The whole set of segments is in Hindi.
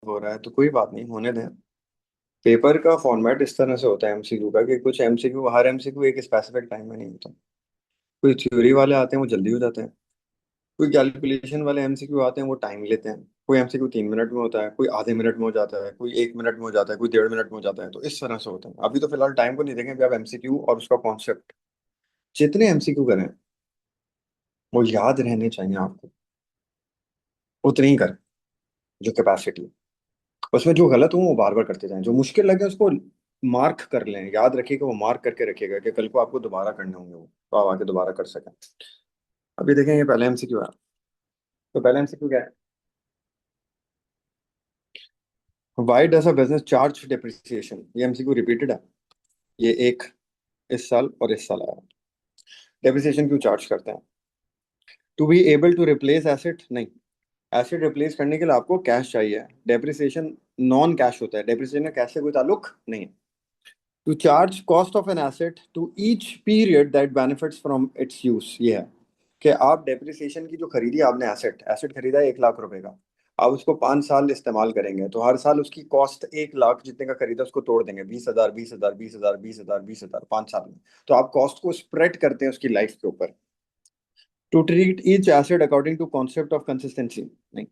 हो रहा है तो कोई बात नहीं, होने दें। पेपर का फॉर्मेट इस तरह से होता है एमसीक्यू का कि कुछ एमसीक्यू, हर एमसीक्यू एक स्पेसिफिक टाइम में नहीं होता। कोई थ्योरी वाले आते हैं वो जल्दी हो जाते हैं, कोई कैलकुलेशन वाले एमसीक्यू आते हैं वो टाइम लेते हैं। कोई एमसीक्यू 3 मिनट में होता है, कोई आधे मिनट में हो जाता है, कोई 1 मिनट में हो जाता है, कोई 1.5 मिनट में हो जाता है। तो इस तरह से होता है। अभी तो फिलहाल टाइम को नहीं देखें, अभी आप एमसीक्यू और उसका कॉन्सेप्ट जितने एमसीक्यू करें वो याद रहने चाहिए आपको, उतने ही करें जो कैपेसिटी है। उसमें जो गलत हो वो बार बार करते जाएं, जो मुश्किल लगे उसको मार्क कर लें, याद रखिएगा, वो मार्क करके रखिएगा कि कल को आपको दोबारा करने होंगे वो, तो आप आके दोबारा कर सकें। अभी देखें, ये पहले एमसीक्यू है। तो पहले एमसीक्यू क्या है? Why does a business charge depreciation? ये एमसीक्यू रिपीटेड है। ये एक इस साल और इस साल आया। डेप्रिसिएशन क्यों चार्ज करते हैं? To be able to replace asset? नहीं, एसेट रिप्लेस करने के लिए आपको कैश चाहिए। डेप्रिसिएशन नॉन कैश होता है, डेप्रिसिएशन का कैश से कोई ताल्लुक नहीं है। To charge cost of an asset to each period that benefits from its use, ये है कि आप डेप्रिसिएशन की जो खरीदी आपने, एसेट एसेट खरीदा है 1 लाख रुपए का, आप उसको 5 साल इस्तेमाल करेंगे तो हर साल उसकी कॉस्ट 1 लाख जितने का खरीदा उसको तोड़ देंगे, 20,000 20,000 20,000 20,000 20,000 5 साल में। तो आप कॉस्ट को स्प्रेड करते हैं उसकी लाइफ के ऊपर। To treat each asset according to concept of consistency? नहीं,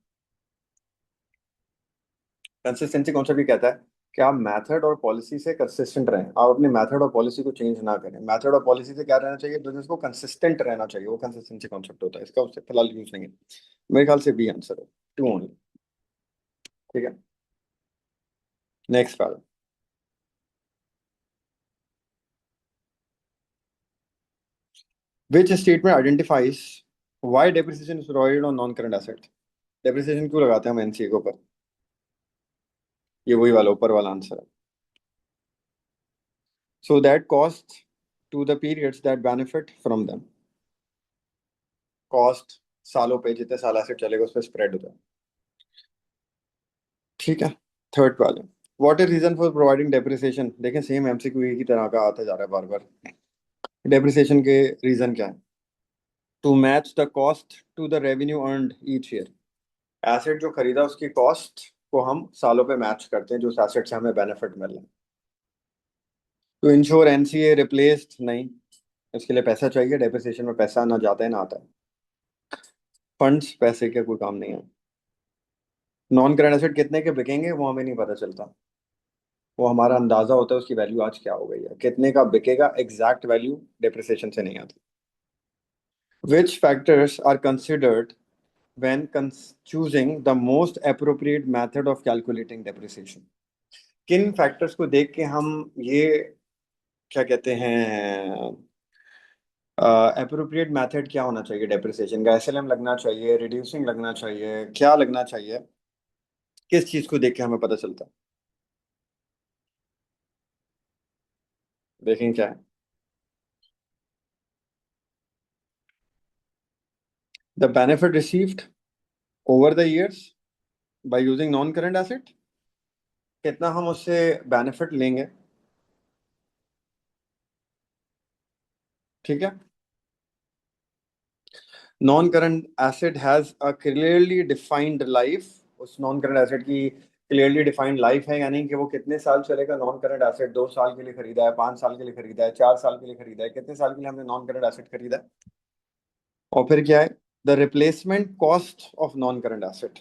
कंसिस्टेंसी कॉन्सेप्ट ये कहता है कि आप मेथड और पॉलिसी से कंसिस्टेंट रहें, आप अपने मेथड और पॉलिसी को चेंज ना करें। मेथड और पॉलिसी से क्या रहना चाहिए? बिजनेस को कंसिस्टेंट रहना चाहिए, वो कंसिस्टेंसी कॉन्सेप्ट होता है। इसका उससे फिलहाल यूज नहीं है। मेरे ख्याल से बी आंसर है, टू ओनली। ठीक है, नेक्स्ट वाला। Which statement identifies why depreciation is provided on non current asset? Depreciation क्यों लगाते हैं हम एनसीए के ऊपर? ये वही वाला ऊपर वाला आंसर है। So that cost to the periods that benefit from them. Cost सालों पे, जितने साल एसेट चलेगा उस पर स्प्रेड होता है। ठीक है, थर्ड वाले। What is reason for providing depreciation? देखें, सेम एमसीक्यू एक ही तरह का आता जा रहा है बार बार। डेप्रिसिएशन के रीजन क्या है? To match the cost to the revenue earned each year. Asset जो खरीदा उसकी कॉस्ट को हम सालों पे मैच करते हैं जो उस एसेट से हमें बेनिफिट मिल रहा है। To ensure NCA replaced? नहीं, इसके लिए पैसा चाहिए, डेप्रिसिएशन में पैसा ना जाता है ना आता है। फंड्स पैसे के कोई काम नहीं है। नॉन करंट एसेट कितने के बिकेंगे वो हमें नहीं पता चलता, वो हमारा अंदाजा होता है उसकी वैल्यू आज क्या हो गई है, कितने का बिकेगा, एग्जैक्ट वैल्यू डिप्रिसिएशन से नहीं आती। Which factors are considered when choosing the most appropriate method of calculating depreciation? किन फैक्टर्स को देख के हम ये क्या कहते हैं, अप्रोप्रिएट मेथड क्या होना चाहिए डेप्रिसिएशन का? एसएलएम लगना चाहिए, रिड्यूसिंग लगना चाहिए, क्या लगना चाहिए? किस चीज को देख के हमें पता चलता है? देखें क्या है। The benefit received over the years by using non current asset, कितना हम उससे बेनिफिट लेंगे। ठीक है, non current asset has a clearly defined life. उस नॉन करंट एसेट की क्लियरली डिफाइंड लाइफ है, यानी कि वो कितने साल चलेगा। नॉन करंट एसेट 2 साल के लिए खरीदा है, 5 साल के लिए खरीदा है, 4 साल के लिए खरीदा है, कितने साल के लिए हमने नॉन करंट एसेट खरीदा है। और फिर क्या है? The replacement cost of non current asset,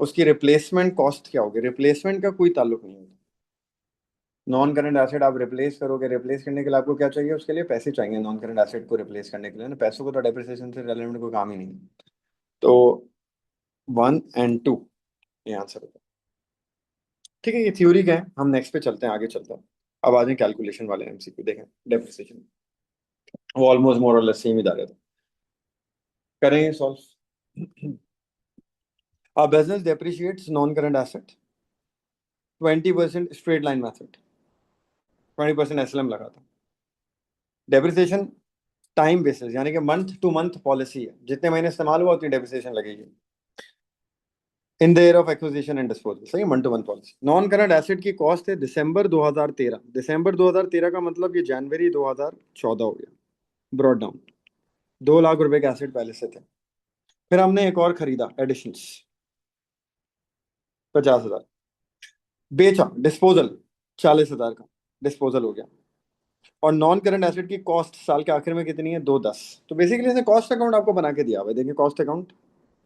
उसकी रिप्लेसमेंट कॉस्ट क्या होगी? रिप्लेसमेंट का कोई ताल्लुक नहीं होता। नॉन करंट एसेट आप रिप्लेस करोगे, रिप्लेस करने के लिए आपको क्या चाहिए? उसके लिए पैसे चाहिए। नॉन करंट एसेट को रिप्लेस करने के लिए ना, पैसों को तो डेप्रिसिएशन से रेलेवेंट कोई काम ही नहीं है। तो 1 और 2 ये आंसर होगा। ठीक है, ये थ्योरी का है, हम नेक्स्ट पे चलते हैं, आगे चलते हैं। अब आ जाए कैलकुलेशन वाले एमसीक्यू, देखें डेप्रिसिएशन। वो ऑलमोस्ट मोर और लेस सेम ही जा रहे थे। करेंगे solve. A business depreciates non current asset 20% straight line method, 20% SLM लगा था। डेप्रिसिएशन टाइम बेसिस, यानी कि मंथ टू मंथ पॉलिसी है, जितने महीने इस्तेमाल हुआ उतनी डेप्रिसिएशन लगेगी। In the year of acquisition and disposal, सही, month to month policy. Non current asset की कॉस्ट है दिसंबर 2013, दिसंबर 2013 का मतलब ये जनवरी 2014 हो गया। ब्रॉड डाउन 2 लाख रुपए के एसेट पहले से थे। फिर हमने एक और खरीदा एडिशंस, 50,000। बेचा, डिस्पोजल 40,000 का डिस्पोजल हो गया। और नॉन करंट एसेट की कॉस्ट साल के आखिर में कितनी है? 210। तो बेसिकली इसने कॉस्ट अकाउंट आपको बना के दिया हुआ है। देखिए कॉस्ट अकाउंट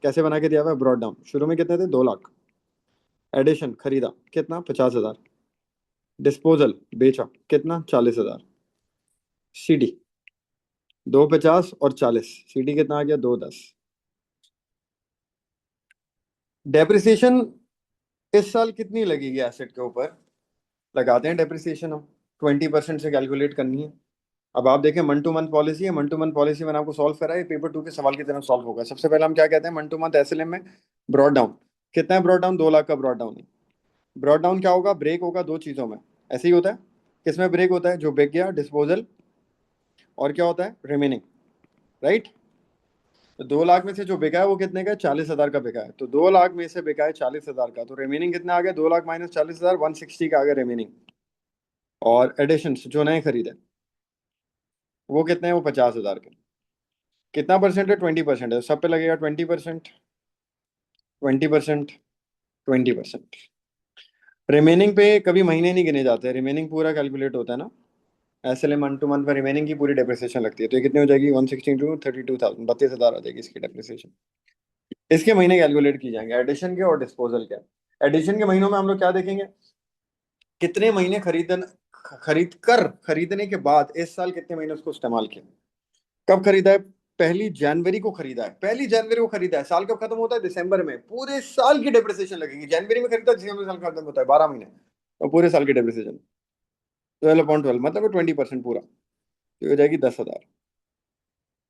कैसे बना के दिया हुआ है, ब्रॉड डाउन। शुरू में कितने थे? 2 लाख। एडिशन खरीदा कितना? 50,000। डिस्पोजल बेचा कितना? 40,000। सीडी 250 और 40, सीडी कितना आ गया? 210। डेप्रिसिएशन इस साल कितनी लगेगी एसेट के ऊपर? लगाते हैं डेप्रिसिएशन हम, 20% से कैलकुलेट करनी है। अब आप देखें मंथ टू मंथ पॉलिसी है, मंथ टू मंथ पॉलिसी मैंने आपको सॉल्व करा है, पेपर 2 के सवाल की तरह सॉल्व होगा। सबसे पहले हम क्या कहते हैं, मंथ टू मंथ एसएलएम में ब्रॉड डाउन कितना है? ब्रॉड डाउन 2 लाख का ब्रॉड डाउन है। ब्रॉड डाउन क्या होगा? ब्रेक होगा दो चीजों में, ऐसे ही होता है। किसमें ब्रेक होता है? जो बिक गया, डिस्पोजल, और क्या होता है? Remaining, right. तो 2 लाख में से जो बिका है वो कितने का है? 40,000 का बिका है। तो 2 लाख में से बिका है 40,000 का, तो रिमेनिंग कितना आ गया? 2 लाख माइनस 40,000, 160 का आ गया रिमेनिंग। और एडिशन जो नए खरीदे वो कितने हैं? वो 50,000 के। कितना परसेंट है? 20% है, सब पे लगेगा 20%। 20%, 20%। रिमेनिंग पे कभी महीने नहीं गिने जाते, रिमेनिंग पूरा कैलकुलेट होता है ना। ऐसे ले मंथ टू मंथ में रिमेनिंग की पूरी डेप्रिसिएशन लगती है। तो ये कितनी हो जाएगी? 162, 32,000 आ जाएगी इसकी डेप्रिसिएशन। इसके महीने कैलकुलेट की जाएंगे एडिशन के और डिस्पोजल के। एडिशन के महीनों में हम लोग क्या देखेंगे? कितने महीने खरीदने के बाद इस साल कितने महीने उसको इस्तेमाल किया। कब खरीदा है? 1 जनवरी को खरीदा है, 1 जनवरी को खरीदा है। साल कब खत्म होता है? दिसंबर में। पूरे साल की डेप्रिसिएशन लगेगी। जनवरी में खरीदा, दिसंबर में साल खत्म होता है, 12 महीने और पूरे साल की डेप्रिसिएशन 12/12 मतलब 20% पूरा, तो हो जाएगी 10,000।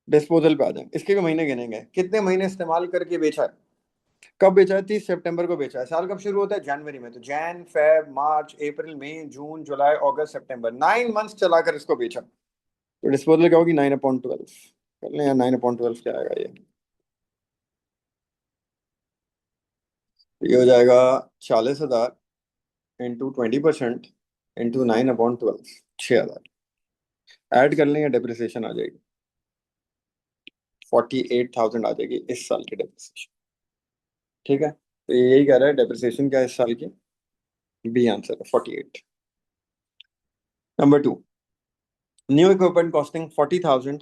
डिस्पोजल पे आ जाए, इसके भी महीने गिनेंगे, कितने महीने इस्तेमाल करके बेचा है। कब बेचा है? 30 सितंबर को बेचा है। साल कब शुरू होता है? जनवरी में। तो जैन, फेब, मार्च, अप्रैल, मई, जून, जुलाई, अगस्त, सितंबर, 9 मंथ्स चलाकर इसको बेचा। तो डिस्पोजल क्या होगी? 9/12 कर लें यार, 9/12 क्या आएगा ये हो जाएगा 40,000 इंटू 20% इंटू 9/12, 6,000। ऐड कर लेंगे, डेप्रिसिएशन आ जाएगी 48,000 आ जाएगी इस साल की डेप्रिसिएशन। ठीक है, तो यही कह रहा है डेप्रिसिएशन क्या है इस साल की। बी आंसर है 48। Number 2, new equipment costing 40,000।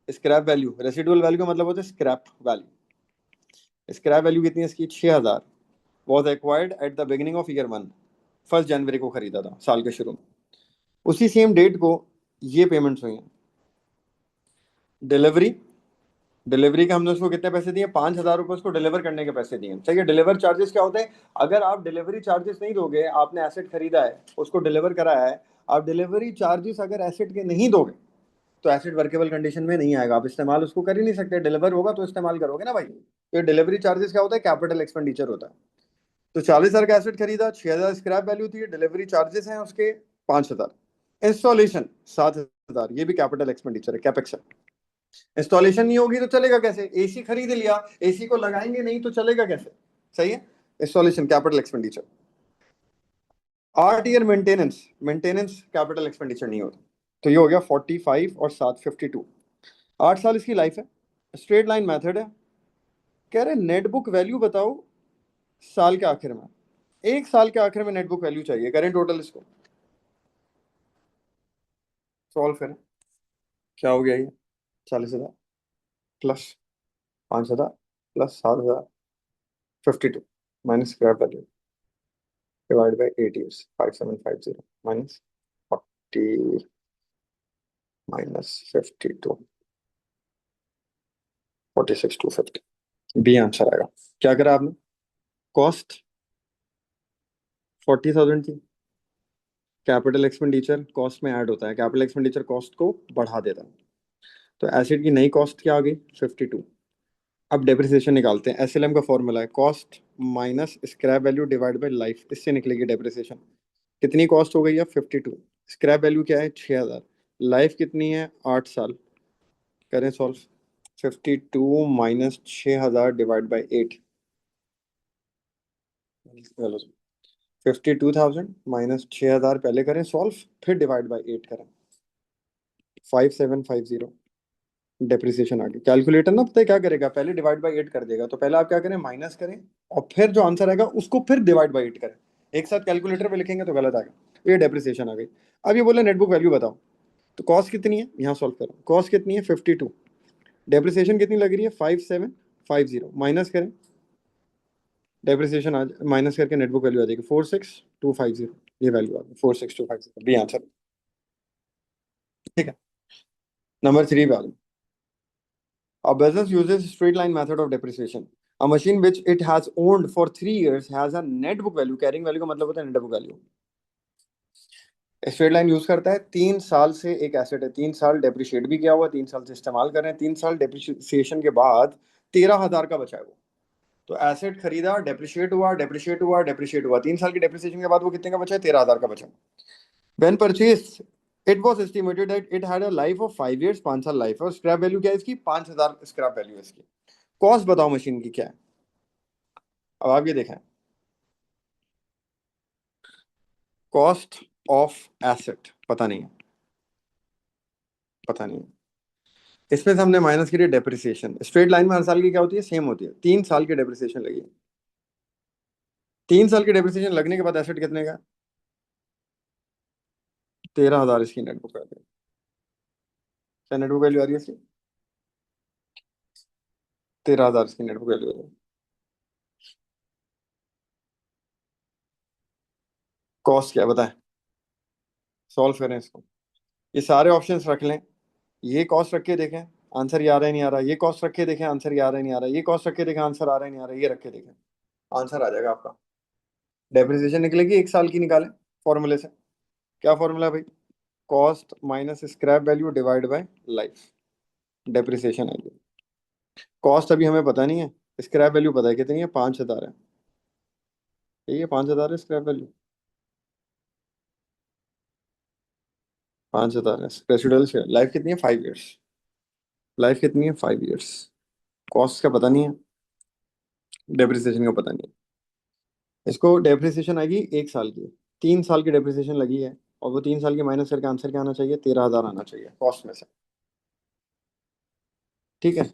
Scrap value, residual value का मतलब होता है स्क्रैप वैल्यू। स्क्रैप वैल्यू कितनी है इसकी? 6,000। Was acquired at the beginning of year 1, 1 जनवरी को खरीदा था साल के शुरू में। उसी सेम डेट को ये पेमेंट्स हुई हैं। डिलीवरी, डिलीवरी के हमने उसको कितने पैसे दिए? 5,000 रुपये उसको डिलीवर करने के पैसे दिए। सही है। डिलीवर चार्जेस क्या होते हैं? अगर आप डिलीवरी चार्जेस नहीं दोगे, आपने एसेट खरीदा है, उसको डिलीवर कराया है, आप डिलीवरी चार्जेस अगर एसेट के नहीं दोगे तो एसेट वर्केबल कंडीशन में नहीं आएगा, आप इस्तेमाल उसको कर ही नहीं सकते। डिलीवर होगा तो इस्तेमाल करोगे ना भाई। तो ये डिलीवरी चार्जेस क्या होता है? कैपिटल एक्सपेंडिचर होता है। तो 40,000 का एसेट खरीदा, 6,000 स्क्रैप वैल्यू थी, डिलीवरी चार्जेस हैं उसके 5,000। इंस्टॉलेशन 7,000, ये भी कैपिटल एक्सपेंडिचर है, कैपेक्स है। इंस्टॉलेशन नहीं होगी तो चलेगा कैसे? एसी खरीद लिया, एसी को लगाएंगे नहीं तो चलेगा कैसे? सही है। Installation capital expenditure. 8 year maintenance, maintenance capital expenditure नहीं होता। तो ये हो गया 45 और 7, 52। 8 साल इसकी लाइफ है। स्ट्रेट लाइन मेथड है। कह रहे नेटबुक वैल्यू बताओ साल के आखिर में। एक साल के आखिर में नेटबुक वैल्यू चाहिए, करें टोटल इसको सॉल्व करें। क्या हो गया ये? 40,000 plus 5,000 plus 7,000, 52 minus scrap value divide by 8 years, 5750 minus 40 minus 52, 46,250। B answer आएगा। क्या करा आपने? कॉस्ट 40,000 थी, कैपिटल एक्सपेंडिचर कॉस्ट में ऐड होता है, कैपिटल एक्सपेंडिचर कॉस्ट को बढ़ा देता है। तो एसिड की नई कॉस्ट क्या आ गई? 52। अब डेप्रिसिएशन निकालते हैं। एसएलएम का फॉर्मूला है cost minus scrap value divide by life, इससे निकलेगी डेप्रिसिएशन। कितनी कॉस्ट हो गई है? 52। स्क्रैप वैल्यू क्या है? 6,000। लाइफ कितनी है? 8 साल। करें सॉल्व। 52 माइनस 6,000 डिवाइड बाई 8, चलो 52,000 माइनस 6,000 पहले करें सॉल्व, फिर डिवाइड बाई 8 करें। 5750 डेप्रिसिएशन आ गई। कैलकुलेटर ना पता है क्या करेगा? पहले डिवाइड बाई 8 कर देगा। तो पहले आप क्या करें? माइनस करें और फिर जो आंसर आएगा उसको फिर डिवाइड बाई 8 करें। एक साथ कैलकुलेटर पे लिखेंगे तो गलत आ गया, ये डेप्रिसिएशन आ गई। अब ये बोले नेटबुक वैल्यू बताओ, तो कॉस्ट कितनी है, यहाँ सॉल्व करो, कॉस्ट कितनी है 52, डेप्रिसिएशन कितनी लग रही है 5750, माइनस करें, डेप्रिसिएशन आज माइनस करके नेटबुक वैल्यू आ जाएगी 46250, ये वैल्यू आ गई 46250, बी आंसर। ठीक है, नंबर 3 पे आ जाओ। A business uses straight line method of depreciation. A machine which it has owned for 3 years has a net book value. Carrying value का मतलब होता है net book value. Straight line use करता है, 3 साल से एक एसेट है, 3 साल डेप्रिशिएट भी किया हुआ, 3 साल से इस्तेमाल कर रहे हैं, 3 साल डेप्रिसिएशन के बाद 13,000 का बचा है वो। तो एसेट खरीदा, डेप्रिशिएट हुआ, डेप्रिशिएट हुआ, डेप्रिशिएट हुआ, 3 साल की डेप्रिसिएशन के बाद वो कितने का बचा है, 13,000 का बचा। When purchased, it was estimated that it had a life of 5 years, 5 साल लाइफ है, और स्क्रैप वैल्यू क्या है इसकी, 5,000 स्क्रैप वैल्यू है इसकी। कॉस्ट बताओ मशीन की क्या है। अब आप ये देखें, कॉस्ट ऑफ एसेट पता नहीं है, पता नहीं है। इसमें से हमने माइनस करी डेप्रिसिएशन। स्ट्रेट लाइन में हर साल की क्या होती है, सेम होती है। 3 साल की डेप्रिसिएशन लगी है, 3 साल की डेप्रिसिएशन लगने के बाद एसेट कितने का, 13,000 इसकी नेटबुक वैल्यू। क्या नेटबुक वैल्यू आ रही है इसकी, 13,000 इसकी नेटबुक वैल्यू है। कॉस्ट क्या है बताएं, सॉल्व करें इसको। ये सारे ऑप्शंस रख लें, ये कॉस्ट रख के देखें आंसर ये आ रहा है नहीं आ रहा, ये कॉस्ट रख के देखें आंसर ये आ रहा है नहीं आ रहा, ये कॉस्ट रख के देखें आंसर आ रहा है नहीं आ रहा, ये रख के देखें आंसर आ जाएगा आपका। डेप्रिसिएशन निकलेगी 1 साल की, निकालें फॉर्मूले से। क्या फॉर्मूला है भाई, cost minus scrap value divide by life, depreciation आएगी। कॉस्ट अभी हमें पता नहीं है, स्क्रैप वैल्यू पता है कितनी है, 5,000 है, ठीक है 5,000 है स्क्रैप वैल्यू, 5,000 है। रेसिडुअल से लाइफ कितनी है 5 ईयर्स, लाइफ कितनी है 5 ईयर्स। कॉस्ट का पता नहीं है, डेप्रिसिएशन का पता नहीं है। इसको डेप्रिसिएशन आएगी 1 साल की, 3 साल की डेप्रिसिएशन लगी है, और वो 3 साल की माइनस करके आंसर क्या आना चाहिए, 13,000 आना चाहिए कॉस्ट में से। ठीक है,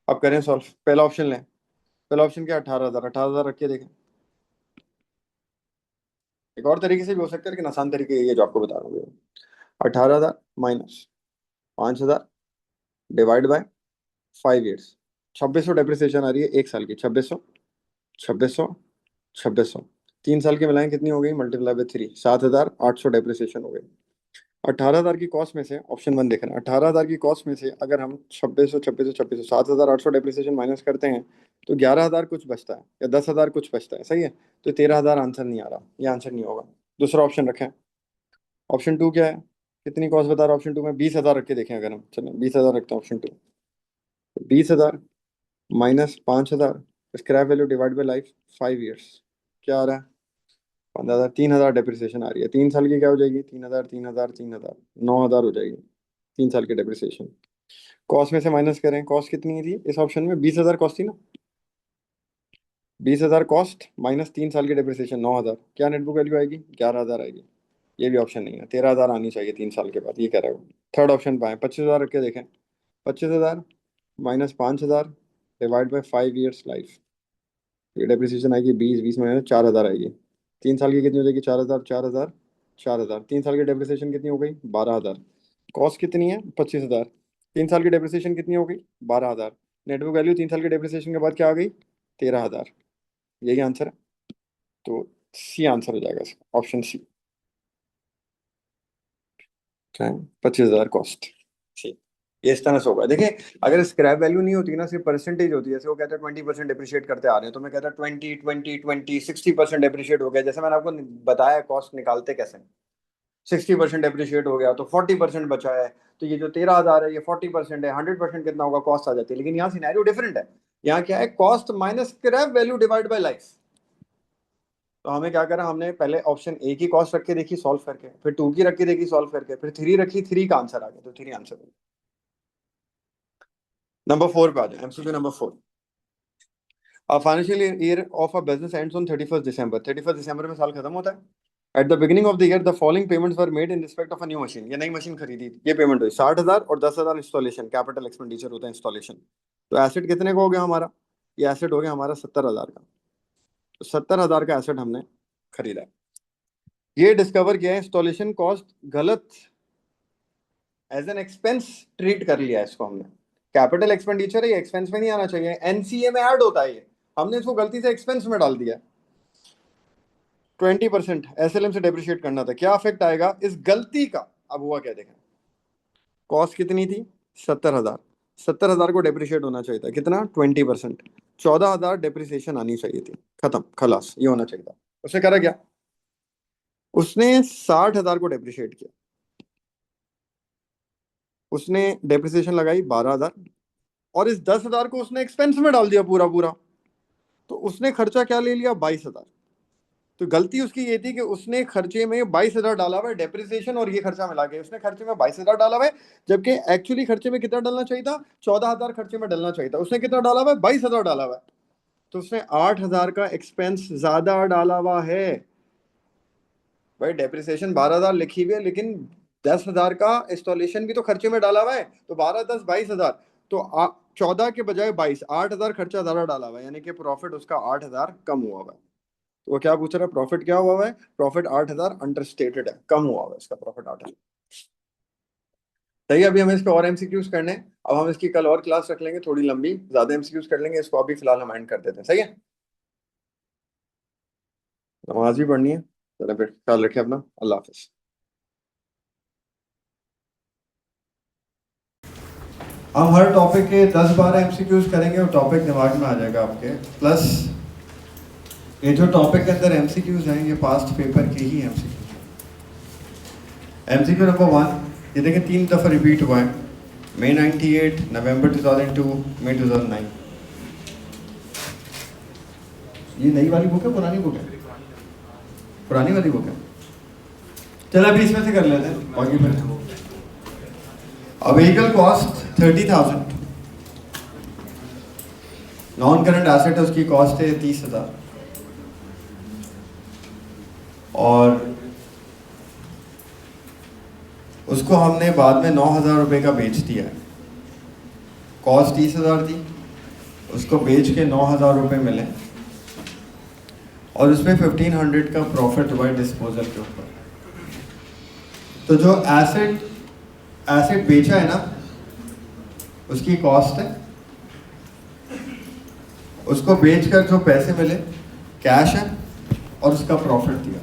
अब करें सॉल्व। पहला ऑप्शन लें, पहला ऑप्शन क्या, 18,000, 18,000 रख के देखें। एक और तरीके से भी हो सकता है, लेकिन आसान तरीके ये जो आपको बता रहा हूँ। 18,000 minus 5,000 divide by 5 years, 2600 depreciation आ रही है 1 साल की, 2600, 2600, 2600, 3 साल की मिलाएं कितनी हो गई, मल्टीप्लाई बाय 3, 7,800 डेप्रिसिएशन हो गई। 18,000 की कॉस्ट में से ऑप्शन 1 देख रहे हैं, 18,000 की कॉस्ट में से अगर हम 2600, 2600, 2600, 7,800 डेप्रिसिएशन माइनस करते हैं तो 11,000 कुछ बचता है, या 10,000 कुछ बचता है, सही है। तो 13,000 आंसर नहीं आ रहा, ये आंसर नहीं होगा। दूसरा ऑप्शन रखें, ऑप्शन 2 क्या है, कितनी कॉस्ट बता रहा है ऑप्शन 2 में, 20,000 रख के देखें। अगर हम चलें 20,000 रखते हैं option 2, 20,000 minus 5,000 scrap value divide by life 5 years, क्या आ रहा है, 15,000, 3,000 डेप्रिसिएशन आ रही है। 3 साल की क्या हो जाएगी, 3,000, 3,000, 3,000, 9,000 हो जाएगी 3 साल की डेप्रिसिएशन। कॉस्ट में से माइनस करें, कॉस्ट कितनी थी इस ऑप्शन में, 20,000 कॉस्ट थी ना, 20,000 कॉस्ट माइनस 3 साल की डेप्रिसिएशन 9,000, क्या नेटबुक वैल्यू आएगी, 11,000 आएगी। ये भी ऑप्शन नहीं है, 13,000 आनी चाहिए 3 साल के बाद, ये कह रहा है वो। थर्ड ऑप्शन पाए, 25,000 रख के देखें, 25,000 minus 5,000 divide by 5 years life, ये डेप्रिसिएशन आएगी 20, 20 में 4,000 आएगी। 3 साल की कितनी हो जाएगी, 4,000, 4,000, 4,000, 3 साल की डेप्रिसिएशन कितनी हो गई, 12,000। कॉस्ट कितनी है 25,000, 3 साल की डेप्रिसिएशन कितनी हो गई, 12,000। नेटबुक वैल्यू 3 साल की डेप्रिसिएशन के बाद क्या आ गई, 13,000। यही आंसर है, तो सी आंसर हो जाएगा इसका, ऑप्शन सी। क्या है, 25,000 कॉस्ट, ठीक। ये इस तरह से होगा, देखिए अगर स्क्रैप वैल्यू नहीं होती ना, सिर्फ परसेंटेज होती है, जैसे वो कहते हैं 20% डिप्रिशिएट करते आ रहे हैं, तो मैं कहता 20, 20, 20, 60% डिप्रिशिएट हो गया। जैसे मैंने आपको बताया कॉस्ट निकालते कैसे, 60% डिप्रिशिएट हो गया तो 40% बचा है, तो ये जो 13,000 है ये 40% है, 100% कितना होगा, कॉस्ट आ जाती है। लेकिन यहाँ सिनेरियो डिफरेंट है, यहाँ क्या है, cost minus scrap value divide by life. तो हमें क्या करा, हमने पहले ऑप्शन ए की कॉस्ट रख के देखी सॉल्व करके, फिर 2 की रख के देखी सॉल्व करके, फिर 3 रखी, 3 का आंसर आ गया, तो 3 आंसर। नंबर 4 पे आ जाए, MCQ number 4। Financial year of a business ends on 31 दिसंबर, 31 दिसंबर में साल खत्म होता है। At the beginning of the year the following payments were made in respect of a new machine, ये नई मशीन खरीदी, ये पेमेंट हुई 60,000 और 10,000 इंस्टॉलेशन, कैपिटल एक्सपेंडिचर होता है इंस्टॉलेशन। तो एसेट कितने का हो गया हमारा, ये एसेट हो गया हमारा 70,000 का। तो 70,000 का एसेट हमने खरीदा है। ये डिस्कवर किया है, इंस्टॉलेशन कॉस्ट गलत एज एन एक्सपेंस ट्रीट कर लिया है इसको हमने। कैपिटल एक्सपेंडिचर है, ये एक्सपेंस में नहीं आना चाहिए, एनसीए में ऐड होता है ये, हमने इसको गलती से एक्सपेंस में डाल दिया। 20% एसएलएम से डेप्रिशिएट करना था, क्या इफेक्ट आएगा इस गलती का? अब हुआ क्या देखें, कॉस्ट कितनी थी 70,000, 70,000 को डेप्रिशिएट होना चाहिए था कितना 20%, 14,000 डेप्रिसिएशन आनी चाहिए थी, खत्म खलास ये होना चाहिए था। उसने करा क्या, उसने 60,000 को डेप्रिशिएट किया, उसने डेप्रिसिएशन लगाई 12,000 और इस 10,000 को उसने एक्सपेंस में डाल दिया पूरा पूरा, तो उसने खर्चा क्या ले लिया 22,000। तो गलती उसकी ये थी कि उसने खर्चे में 22,000 डाला हुआ है डेप्रिसिएशन और ये खर्चा मिला के, उसने खर्चे में 22,000 डाला हुआ है, जबकि एक्चुअली खर्चे में कितना डालना चाहिए था 14,000 खर्चे में डालना चाहिए था, उसने कितना डाला हुआ है 22,000 डाला हुआ है, तो उसने 8,000 का एक्सपेंस ज्यादा डाला हुआ है। भाई डेप्रिसिएशन 12,000 लिखी हुई है, लेकिन 10,000 का इंस्टॉलेशन भी तो खर्चे में डाला हुआ है, तो 12 10 22,000, तो 14 के बजाय 22, 8,000 खर्चा ज्यादा डाला हुआ है, यानी कि प्रॉफिट उसका 8,000 कम हुआ हुआ है। तो वो क्या पूछ रहा है, प्रॉफिट क्या हुआ है? प्रॉफिट 8,000 अंडरस्टेटेड है, कम हुआ हुआ है इसका प्रॉफिट 8,000। सही, अभी हमें इसके और एमसीक्यूज करने हैं, अब हम इसकी कल और क्लास रख लेंगे थोड़ी लंबी, ज्यादा एमसीक्यूज कर लेंगे, इसको अभी फिलहाल हम एंड कर देते हैं। सही है, नमाज भी पढ़नी है, चलो फिर ख्याल रखें अपना, अल्लाह हाफिज। हम हर टॉपिक के 10-12 एमसीक्यूज करेंगे और टॉपिक दिमाग में आ जाएगा आपके, प्लस ये जो टॉपिक के अंदर एमसीक्यूज हैं ये पास्ट पेपर के ही एमसीक्यूज हैं। एमसीक्यू नंबर 1, ये देखें 3 दफ़ा रिपीट हुआ है, मई 98, नवंबर 2002, मई 2009। ये नई वाली बुक है पुरानी बुक है? पुरानी वाली बुक है। चलो अभी इसमें से कर लेते हैं बाकी फिर। अब vehicle cost 30,000, non current asset है, उसकी कॉस्ट है 30,000 और उसको हमने बाद में 9,000 रुपये का बेच दिया है। कॉस्ट 30,000 थी, उसको बेच के 9,000 रुपये मिले और उसमें 1,500 का प्रॉफिट हुआ डिस्पोजल के ऊपर। तो जो एसेट बेचा है ना, उसकी कॉस्ट है, उसको बेचकर जो पैसे मिले कैश है और उसका प्रॉफिट दिया।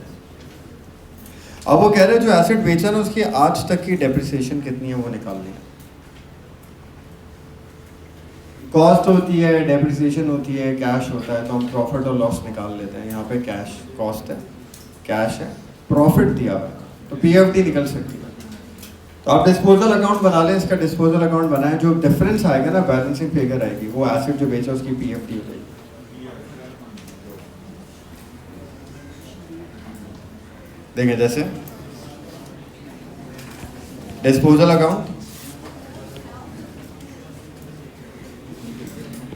अब वो कह रहे हैं जो एसेट बेचा ना उसकी आज तक की डेप्रिसिएशन कितनी है वो निकालनी है। कॉस्ट होती है, डेप्रिसिएशन होती है, कैश होता है, तो हम प्रॉफिट और लॉस निकाल लेते हैं। यहाँ पे कैश कॉस्ट है, कैश है, प्रॉफिट दिया हुआ है, तो पीएफडी निकल सकती है। तो आप डिस्पोजल अकाउंट बना लें, इसका डिस्पोजल अकाउंट बनाएं, जो डिफरेंस आएगा ना बैलेंसिंग फिगर आएगी, वो एसेट जो बेचा उसकी पीएफडी हो जाएगी। देखें जैसे disposal account,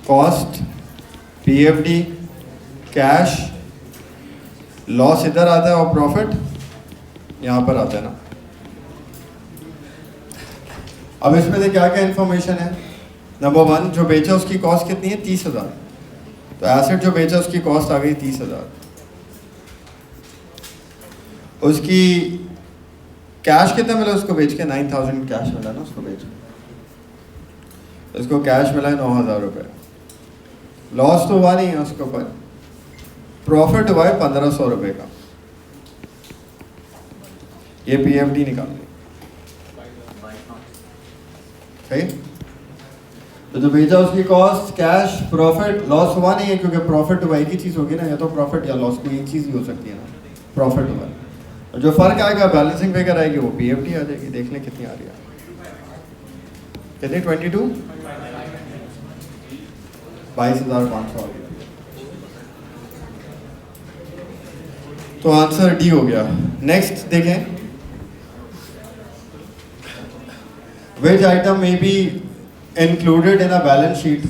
cost, PFD, cash, loss इधर आता है और प्रॉफिट यहाँ पर आता है ना। अब इसमें से क्या क्या इंफॉर्मेशन है। नंबर 1, जो बेचा उसकी कॉस्ट कितनी है 30,000, तो एसेट जो बेचा उसकी कॉस्ट आ गई 30,000। उसकी कैश कितना मिला उसको बेच के, 9,000 कैश मिला ना उसको बेच के, उसको कैश मिला है 9,000 रुपये। लॉस तो हुआ नहीं है उसके ऊपर, प्रॉफिट हुआ है 1,500 रुपये का। ये पीएफडी निकाल ली, सही। तो जो बेचा उसकी कॉस्ट, कैश, प्रॉफिट, लॉस हुआ नहीं है क्योंकि प्रॉफिट हुआ एक ही चीज़ होगी ना, या तो प्रॉफिट या लॉस, कोई एक चीज़ ही हो सकती है ना, प्रॉफिट हुआ। और जो फर्क आएगा बैलेंसिंग फिगर आएगी वो पीएफडी आ जाएगी। देख लें कितनी आ रही है, कितनी 22, 22,500 आ गई। तो आंसर डी हो गया। नेक्स्ट देखें, which item may be included in a balance sheet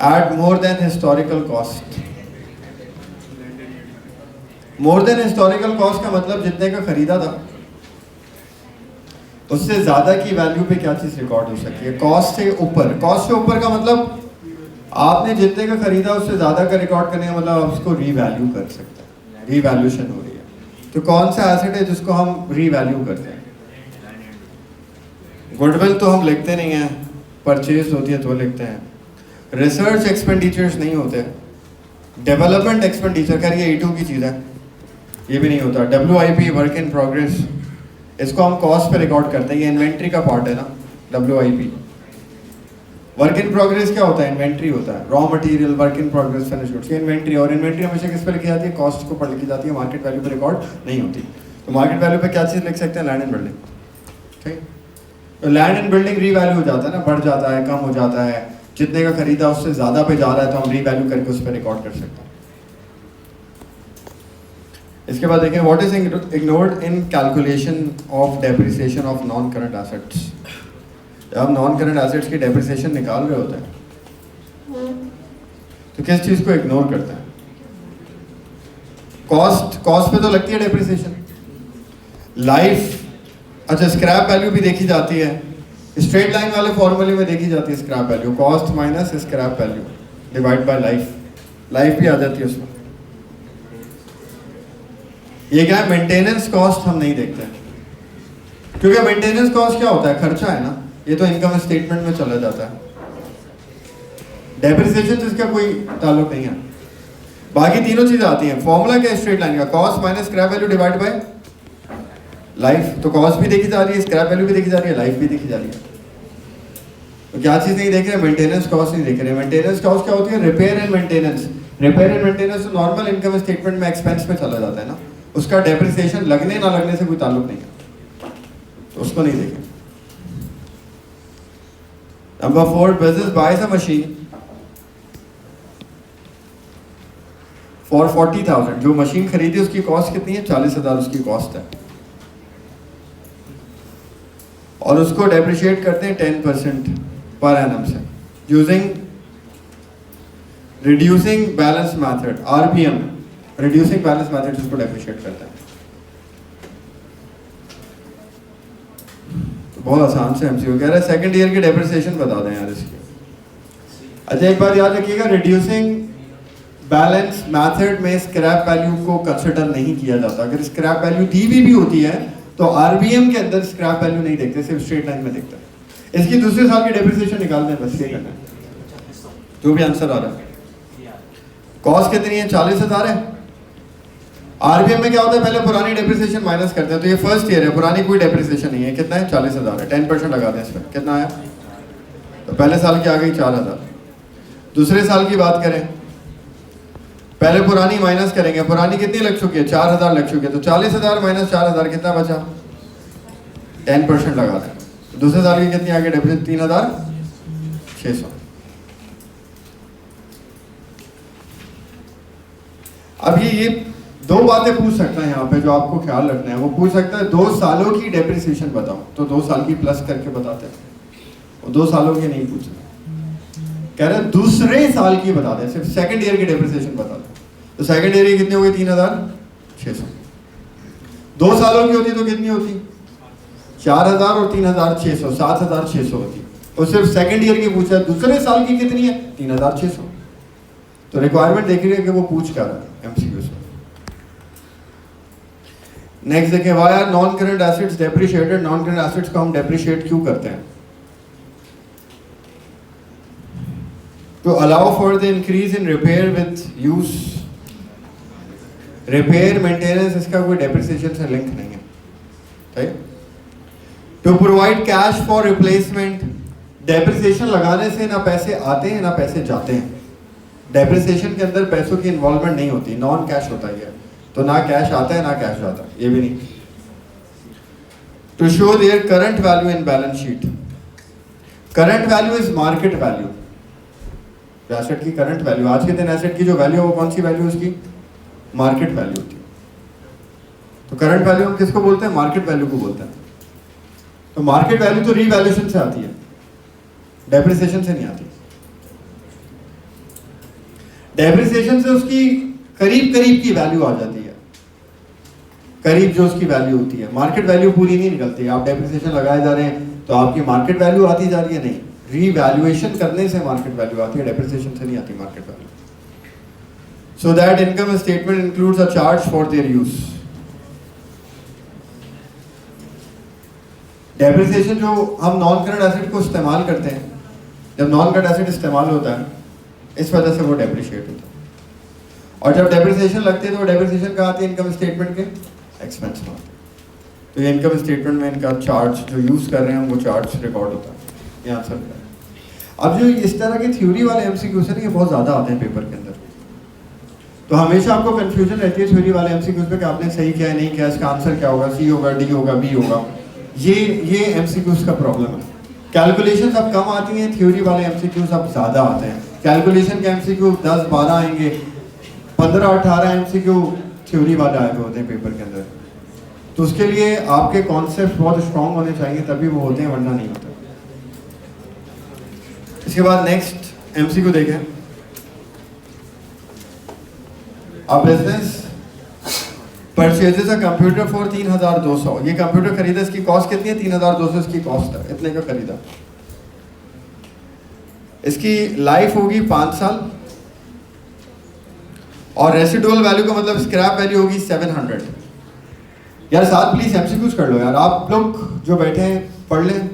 at more than historical cost। more than historical cost का मतलब जितने का खरीदा था उससे ज्यादा की वैल्यू पे क्या चीज रिकॉर्ड हो सकती है। कॉस्ट से ऊपर, कॉस्ट से ऊपर का मतलब आपने जितने का खरीदा उससे ज़्यादा का रिकॉर्ड करने का मतलब आप उसको रीवैल्यू कर सकते हैं, रीवैल्यूशन हो रही है। तो कौन सा एसेट है जिसको हम रीवैल्यू करते हैं? गुडविल तो हम लिखते नहीं हैं, परचेज होती है तो लिखते हैं। रिसर्च एक्सपेंडिचर्स नहीं होते, डेवलपमेंट एक्सपेंडिचर, खैर ये E2 की चीज़ है, ये भी नहीं होता। WIP वर्क इन प्रोग्रेस, इसको हम कॉस्ट पे रिकॉर्ड करते हैं, ये इन्वेंट्री का पार्ट है ना। WIP वर्क इन प्रोग्रेस क्या होता है? इन्वेंट्री होता है, raw material, work in progress, finish goods, inventory. और इन्वेंट्री हमेशा किस पे लिखी जाती है? कॉस्ट को पर लिखी जाती है, मार्केट वैल्यू पे रिकॉर्ड नहीं होती। तो मार्केट वैल्यू पे क्या चीज़ लिख सकते हैं? लैंड एंड बिल्डिंग, ठीक। तो लैंड एंड बिल्डिंग रीवैल्यू हो जाता है ना, बढ़ जाता है, कम हो जाता है, जितने का खरीदा उससे ज़्यादा पे जा रहा है तो हम रीवैल्यू करके उस पर रिकॉर्ड कर सकते हैं। इसके बाद देखें, what is ignored in calculation of depreciation of non current assets. जब हम नॉन करंट एसेट्स की डेप्रिसिएशन निकाल रहे होते हैं तो किस चीज़ को इग्नोर करते हैं? कॉस्ट पे तो लगती है डेप्रिसिएशन, लाइफ, अच्छा स्क्रैप वैल्यू भी देखी जाती है, स्ट्रेट लाइन वाले फॉर्मूले में देखी जाती है scrap value, cost minus scrap value divide by life, life भी आ जाती है उसमें। ये क्या है? मेंटेनेंस कॉस्ट हम नहीं देखते हैं, क्योंकि मेंटेनेंस कॉस्ट क्या होता है? खर्चा है ना, ये तो इनकम स्टेटमेंट में चला जाता है। डेप्रिसिएशन से इसका कोई ताल्लुक नहीं है। बाकी तीनों चीजें आती हैं। फॉर्मूला क्या है स्ट्रेट लाइन का? Cost minus scrap value divide by life. तो कॉस्ट भी देखी जा रही है, स्क्रैप वैल्यू भी देखी जा रही है, लाइफ भी देखी जा रही है। तो क्या चीज नहीं देख रहे? मेंटेनेंस कॉस्ट नहीं देख रहे। मेंटेनेंस कॉस्ट क्या होती है? Repair and maintenance. Repair and maintenance तो नॉर्मल इनकम स्टेटमेंट में एक्सपेंस में चला जाता है ना, उसका डेप्रिसिएशन लगने ना लगने से कोई ताल्लुक नहीं है, तो उसको नहीं देखें। Number 4, business boys a machine for 40,000। जो मशीन खरीदी उसकी कॉस्ट कितनी है? 40,000 उसकी कॉस्ट है, और उसको डेप्रिशिएट करते हैं 10% पर एनम से, using reducing balance method, RBM, reducing balance method उसको डेप्रिशिएट करता है। तो बहुत आसान से MCQ कह रहा है, सेकंड ईयर की डेप्रिसिएशन बता दें यार इसकी। अच्छा एक बात याद रखिएगा, रिड्यूसिंग बैलेंस मेथड में स्क्रैप वैल्यू को कंसिडर नहीं किया जाता। अगर स्क्रैप वैल्यू दी भी होती है तो RBM के अंदर स्क्रैप वैल्यू नहीं देखते, सिर्फ स्ट्रेट लाइन में देखते हैं। इसकी दूसरे साल की डेप्रिसिएशन निकालते हैं, बस ये करना है। जो भी आंसर आ रहा है, कॉस्ट कितनी है? 40,000 है। RBM में क्या होता है? पहले पुरानी डेप्रिसिएशन माइनस करते हैं। तो ये फर्स्ट ईयर है, पुरानी कोई डेप्रिसिएशन नहीं है। कितना है? 40,000 है। 10% लगा दें इस पर, कितना आया? तो पहले साल की आ गई 4,000। दूसरे साल की बात करें, पहले पुरानी माइनस करेंगे, पुरानी कितनी लग चुकी है? 4,000 लग चुकी है। तो 40,000 माइनस 4,000 कितना बचा? 10% लगा दें। दूसरे साल की कितनी आ गई डेप्रिसिएशन? 3,600। अब ये दो बातें पूछ सकता है यहाँ पे जो आपको ख्याल रखना है। वो पूछ सकता है 2 सालों की डेप्रिसिएशन बताओ, तो 2 साल की प्लस करके बताते हैं। वो 2 सालों की नहीं पूछ रहे, कह रहे हैं दूसरे साल की बता दें, सिर्फ सेकंड ईयर की डेप्रिसिएशन बता दें। तो सेकंड ईयर की कितनी हो गई? 3,600। 2 सालों की होती तो कितनी होती? 4,000 और 3,600, 7,600 होती। और सिर्फ सेकंड ईयर की पूछा, दूसरे साल की कितनी है? 3,600। तो रिक्वायरमेंट देख रही है कि वो पूछ क्या रहा है MCQ में। नेक्स्ट देखें, why are non current assets depreciated. Non current assets को हम डेप्रिशिएट क्यों करते हैं? To allow for the increase in repair with use. Repair maintenance इसका कोई डेप्रिसिएशन से लिंक नहीं है, ठीक। To provide cash for replacement. Depreciation लगाने से ना पैसे आते हैं ना पैसे जाते हैं। डेप्रिसिएशन के अंदर पैसों की इन्वॉल्वमेंट नहीं होती, नॉन कैश होता है, तो ना कैश आता है ना कैश जाता है, ये भी नहीं। To show their current value in balance sheet. Current value is market value, asset की करंट वैल्यू, आज के दिन एसेट की जो वैल्यू है वो कौन सी वैल्यू उसकी? मार्केट वैल्यू होती है। तो करंट वैल्यू हम किसको बोलते हैं? मार्केट वैल्यू को बोलते हैं। तो मार्केट वैल्यू तो रीवैल्यूएशन से आती है, डेप्रिसिएशन से नहीं आती। डेप्रिसिएशन से उसकी करीब करीब की वैल्यू आ जाती है, करीब जो उसकी वैल्यू होती है। मार्केट वैल्यू पूरी नहीं निकलती। आप डेप्रिसिएशन लगाए जा रहे हैं तो आपकी मार्केट वैल्यू आती जा रही है, नहीं, रीवैल्यूएशन करने से मार्केट वैल्यू आती है, डेप्रिसिएशन से नहीं आती market value. So that income statement includes a charge for their use. Depreciation जो हम नॉन करंट एसेट को इस्तेमाल करते हैं, जब नॉन करंट एसेट इस्तेमाल होता है इस वजह से वो डेप्रिशिएट होता है. और जब डेप्रिसिएशन लगती है तो डेप्रिसिएशन कहाँ आती है? इनकम स्टेटमेंट के एक्सपेंस में आती है. तो ये इनकम स्टेटमेंट में इनका चार्ज जो यूज़ कर रहे हैं वो चार्ज रिकॉर्ड होता है. ये आंसर है. अब जो इस तरह की थ्योरी वाले एमसीक्यूज हैं ये बहुत ज़्यादा आते हैं पेपर के अंदर, तो हमेशा आपको कंफ्यूजन रहती है थ्योरी वाले एमसीक्यूज पे कि आपने सही किया है नहीं किया, इसका आंसर क्या होगा, सी होगा, डी होगा, बी होगा. ये एमसीक्यूज का प्रॉब्लम है. कैलकुलेशंस अब कम आती हैं, थ्योरी वाले एमसीक्यूज अब ज़्यादा आते हैं. कैलकुलेशन के एमसीक्यू 10-12 आएंगे, 15-18 एमसीक्यू थ्योरी वाले आए हुए होते हैं पेपर के अंदर. तो उसके लिए आपके कॉन्सेप्ट बहुत स्ट्रॉन्ग होने चाहिए तभी वो होते हैं, वरना नहीं होते. इसके बाद नेक्स्ट एमसीक्यू देखें. अब business purchases a computer for 3200. ये कंप्यूटर खरीदा, इसकी कॉस्ट कितनी है? 3200 इसकी कॉस्ट है, इतने का खरीदा. इसकी लाइफ होगी 5 साल और रेसिडुअल वैल्यू का मतलब स्क्रैप वैल्यू होगी 700. यार साथ प्लीज एमसीक्यूज कर लो यार. आप लोग जो बैठे हैं पढ़ लें,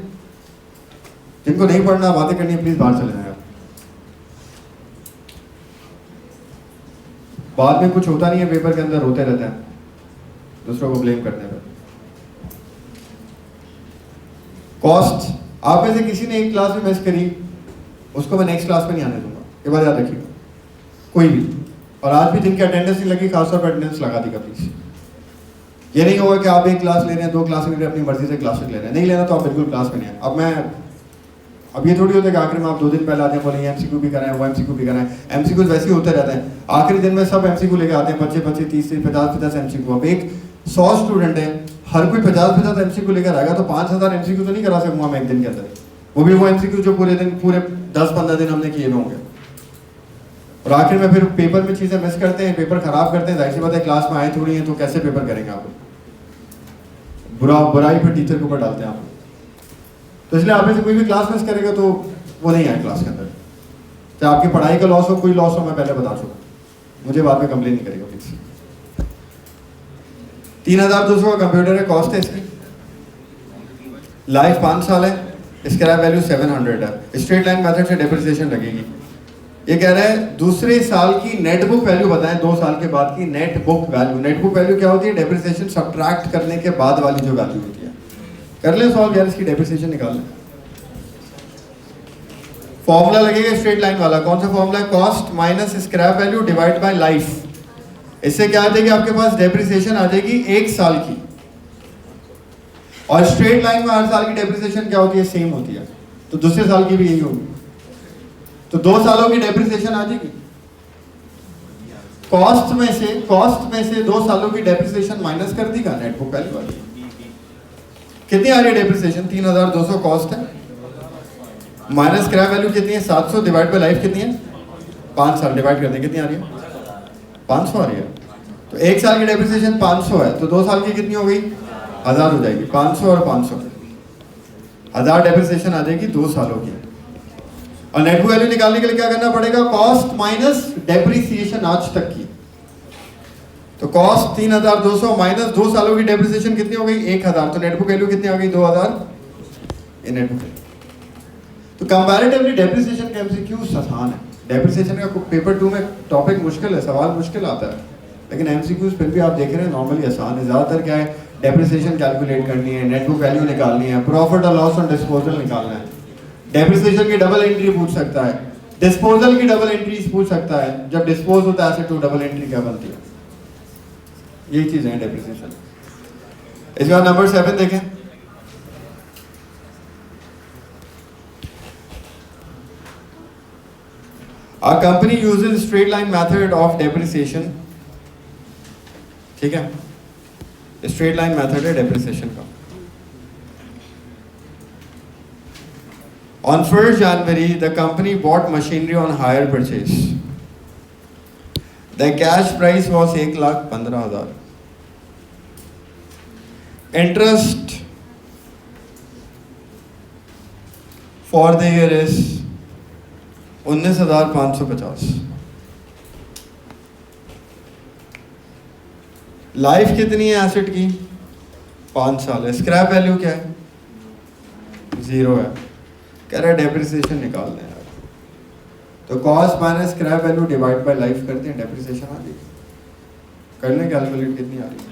जिनको नहीं पढ़ना बातें करनी है प्लीज बाहर चले जाए. बाद में कुछ होता नहीं है पेपर के अंदर, होते रहते हैं दूसरों को ब्लेम करने पर. कॉस्ट, आप में से किसी ने एक क्लास में मिस करी, उसको मैं नेक्स्ट क्लास में नहीं आने दूंगा, ये बात याद रखिएगा कोई भी. और आज भी जिनकी अटेंडेंस नहीं लगी खासतौर पर अटेंडेंस लगा दी प्लीज. ये नहीं होगा कि आप एक क्लास ले रहे हैं, 2 क्लास ले रहे हैं, अपनी मर्जी से क्लास ले रहे हैं. नहीं लेना तो आप बिल्कुल क्लास में नहीं आए. अब ये थोड़ी होता है कि आखिर में आप 2 दिन पहले आते हैं बोले एमसीक्यू भी कराएं, वो एमसीक्यू भी कराएं. एमसीक्यूज वैसे ही होते रहते हैं, आखिरी दिन में सब एमसीक्यू लेके आते हैं, बच्चे 30 से 50 एमसीक्यू. अब एक 100 स्टूडेंट है, हर कोई 50 एमसीक्यू लेकर आएगा तो 5000 एमसीक्यू तो नहीं करा सकूंगा मैं एक दिन के अंदर. वो भी वो एमसीक्यू जो पूरे 10-15 दिन हमने किए हुए होंगे. और आखिर में फिर पेपर में चीजें मिस करते हैं, पेपर खराब करते हैं. जाहिर सी बात है क्लास में आए थोड़ी है तो कैसे पेपर करेंगे आप. बुराई फिर टीचर के ऊपर डालते हैं आप. तो इसलिए आप में से कोई भी क्लास मिस करेगा तो वो नहीं आए क्लास के अंदर. चाहे आपकी पढ़ाई का लॉस हो, कोई लॉस हो, मैं पहले बता चुका, मुझे बाद में कंप्लेन नहीं करेगा प्लीज. 3200 का कंप्यूटर है, कॉस्ट है इसकी, लाइफ 5 साल है, स्क्रैप वैल्यू 700 है. स्ट्रेट लाइन मेथड से डेप्रिसिएशन लगेगी. ये कह रहा है दूसरे साल की नेट बुक वैल्यू बताएं, 2 साल के बाद की net book value. Net book value क्या होती है? डेप्रिसिएशन सब्ट्रैक्ट करने के बाद वाली जो वैल्यू होती है. कर ले सॉल्व यार, इसकी डेप्रिसिएशन निकाल लें. फॉर्मूला लगेगा स्ट्रेट लाइन वाला. कौन सा फॉर्मूला है? Cost minus scrap value divide by life. इससे क्या आ जाएगी आपके पास? डेप्रिसिएशन आ जाएगी 1 साल की. और स्ट्रेट लाइन में हर साल की डेप्रिसिएशन क्या होती है? सेम होती है. तो दूसरे साल की भी यही होगी. तो 2 सालों की डेप्रिसिएशन आ जाएगी. कॉस्ट में से 2 सालों की डेप्रिसिएशन माइनस कर देगा नेट बुक वैल्यू वाली. कितनी आ रही है डेप्रिसिएशन? 3200 कॉस्ट है, माइनस स्क्रैप वैल्यू कितनी है? 700 डिवाइड बाय लाइफ कितनी है? 5 साल डिवाइड करते कितनी आ रही है? 500 आ रही है. तो 1 साल की डेप्रिसिएशन 500 है, तो 2 साल की कितनी हो गई? 1000 हो जाएगी. 500 और 500, 1000 डेप्रिसिएशन आ जाएगी 2 सालों की. और नेट बुक वैल्यू निकालने के लिए क्या करना पड़ेगा? कॉस्ट माइनस डेप्रिसिएशन आज तक की. तो कॉस्ट 3200 माइनस 2 सालों की डेप्रिसिएशन कितनी हो गई? 1000. तो नेट बुक वैल्यू कितनी आ गई? 2000. ये नेट बुक. तो कंपैरेटिवली डेप्रिसिएशन के एमसीक्यूज आसान है. डेप्रिसिएशन का पेपर 2 में टॉपिक मुश्किल है, सवाल मुश्किल आता है, लेकिन एमसीक्यूज फिर भी आप देख रहे हैं नॉर्मली आसान है. ज़्यादातर क्या है? डेप्रिसिएशन कैलकुलेट करनी है, नेट बुक वैल्यू निकालनी है, प्रॉफिट और लॉस ऑन डिस्पोजल निकालना है. डेप्रिसिएशन की डबल एंट्री पूछ सकता है, डिस्पोजल की डबल एंट्रीज पूछ सकता है. जब डिस्पोज होता है एसेट तो डबल एंट्री क्या बनती है? यही चीजें हैं डेप्रिसिएशन. इसके बाद नंबर 7 देखें. A company uses straight line method of depreciation. ठीक है, स्ट्रेट लाइन मेथड है डेप्रिसिएशन का. On 1st January, the company bought machinery on hire purchase. The cash price was 1,15,000. Interest for the year is 19,550। Life कितनी है एसेट की? 5 साल है। स्क्रैप वैल्यू क्या है? 0 है। कह रहा है डेप्रिसिएशन निकाल दें यार, तो cost minus scrap value divide by life करते हैं, डेप्रिसिएशन आ जाएगी। कर लें कैलकुलेट कितनी आ रही है?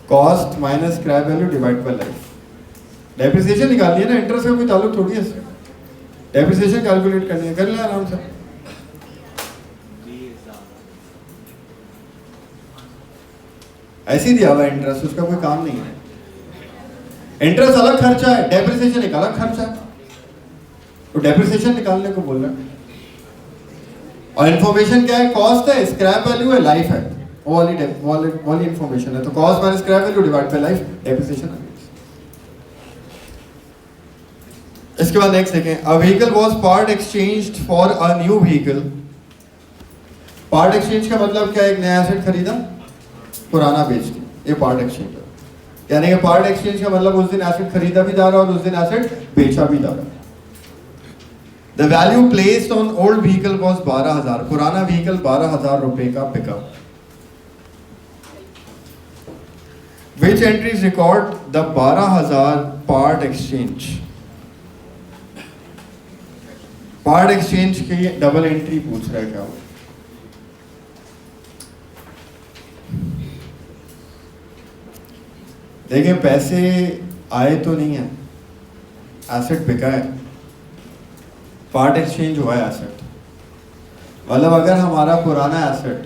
Cost minus scrap value divide by life. Depreciation निकालनी है ना, इंटरेस्ट का कोई ताल्लुक थोड़ी है इससे। डेप्रिसिएशन कैलकुलेट करनी है, कर लें आराम से। ऐसे ही दिया हुआ इंटरेस्ट, उसका कोई काम नहीं है। इंटरेस्ट अलग खर्चा है, डेप्रिसिएशन एक अलग खर्चा है, तो डेप्रिसिएशन निकालने को बोल रहा है। और इन्फॉर्मेशन क्या है? कॉस्ट है, स्क्रैप वैल्यू है, लाइफ है, वो वाली इन्फॉर्मेशन है। तो cost minus scrap value divide by life, depreciation है। इसके बाद नेक्स्ट देखें, a vehicle was part exchanged for a new vehicle. Part exchange का मतलब क्या है? एक नया एसेट खरीदा, पुराना बेच दिया, ये पार्ट एक्सचेंज है। यानी कि पार्ट एक्सचेंज का मतलब उस दिन एसेट खरीदा भी जा रहा है और उस दिन एसेट बेचा भी जा रहा है। The value placed on old vehicle was 12,000। पुराना व्हीकल 12,000 रुपए का बिका। Which entries record the 12,000 part exchange? Part exchange की डबल एंट्री पूछ रहा है क्या? देखिए, पैसे आए तो नहीं है, एसेट बिका है, पार्ट एक्सचेंज हुआ है एसेट। मतलब अगर हमारा पुराना एसेट